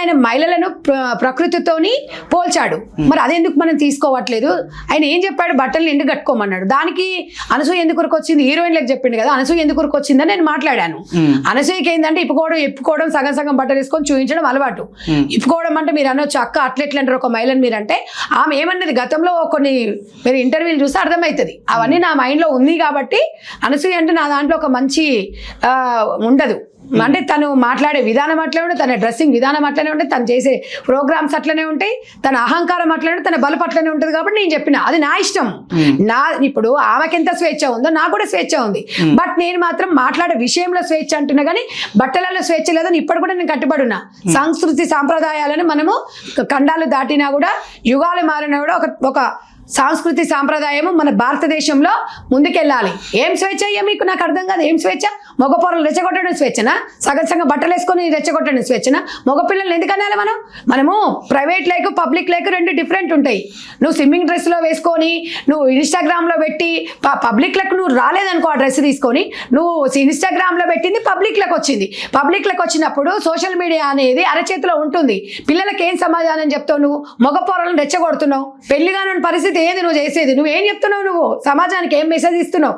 ఆయన మహిళలను ప్రకృతితోని పోల్చాడు. మరి అదెందుకు మనం తీసుకోవట్లేదు? ఆయన ఏం చెప్పాడు? బట్టలు నిండు కట్టుకోమన్నాడు. దానికి అనసూయ ఎందుకు వచ్చింది? హీరోయిన్లకు చెప్పిండు కదా, అనసూయ ఎందుకు వచ్చిందని నేను మాట్లాడాను. అనసూయకి ఏంటంటే ఇప్పుకోవడం సగం సగం బట్టలు వేసుకొని చూపించడం అలవాటు. ఇప్పుకోవడం అంటే మీరు అనొచ్చు, అక్క అట్లెట్లా అంటారు ఒక మహిళని మీరంటే, ఆమె ఏమన్నది గతంలో కొన్ని మీరు ఇంటర్వ్యూలు చూస్తే అర్థమవుతుంది. అవన్నీ నా మైండ్లో ఉంది కాబట్టి అనసూయ అంటే నా దాంట్లో ఒక మంచి ఉండదు. అంటే తను మాట్లాడే విధానం అట్లనే ఉంటుంది, తన డ్రెస్సింగ్ విధానం అట్లనే ఉంటుంది, తను చేసే ప్రోగ్రామ్స్ అట్లనే ఉంటాయి, తన అహంకారం అట్లనే, తన బలపు అట్లనే ఉంటుంది. కాబట్టి నేను చెప్పిన అది నా ఇష్టం. ఇప్పుడు ఆమెకి ఎంత స్వేచ్ఛ ఉందో నాకు కూడా స్వేచ్ఛ ఉంది. బట్ నేను మాత్రం మాట్లాడే విషయంలో స్వేచ్ఛ అంటున్నా కానీ బట్టలలో స్వేచ్ఛ లేదని ఇప్పటి కూడా నేను కట్టుబడి ఉన్నా. సంస్కృతి సాంప్రదాయాలను మనము ఖండాలు దాటినా కూడా, యుగాలు మారినా కూడా ఒక సంస్కృతి సాంప్రదాయము మన భారతదేశంలో ముందుకెళ్ళాలి. ఏం స్వేచ్ఛ అయ్యా మీకు? నాకు అర్థం కాదు. ఏం స్వేచ్ఛ? మగపొరలు రెచ్చగొట్టడం స్వేచ్ఛనా? సగం బట్టలు వేసుకొని రెచ్చగొట్టడం స్వేచ్ఛనా? మగపిల్లలు ఎందుకనాలి? మనము ప్రైవేట్ లైక్ పబ్లిక్ లైక్ రెండు డిఫరెంట్ ఉంటాయి. నువ్వు స్విమ్మింగ్ డ్రెస్లో వేసుకొని నువ్వు ఇన్స్టాగ్రామ్లో పెట్టి పబ్లిక్లకు నువ్వు రాలేదనుకో, ఆ డ్రెస్ తీసుకొని నువ్వు ఇన్స్టాగ్రామ్లో పెట్టింది పబ్లిక్లకు వచ్చింది. పబ్లిక్లకు వచ్చినప్పుడు సోషల్ మీడియా అనేది అరచేతిలో ఉంటుంది. పిల్లలకి ఏం సమాధానం చెప్తావు? నువ్వు మగపొరలను రెచ్చగొడుతున్నావు. పెళ్లిగానని పరిస్థితి ఏది నువ్వు చేసేది? నువ్వేం చెప్తున్నావు? నువ్వు సమాజానికి ఏం మెసేజ్ ఇస్తున్నావు?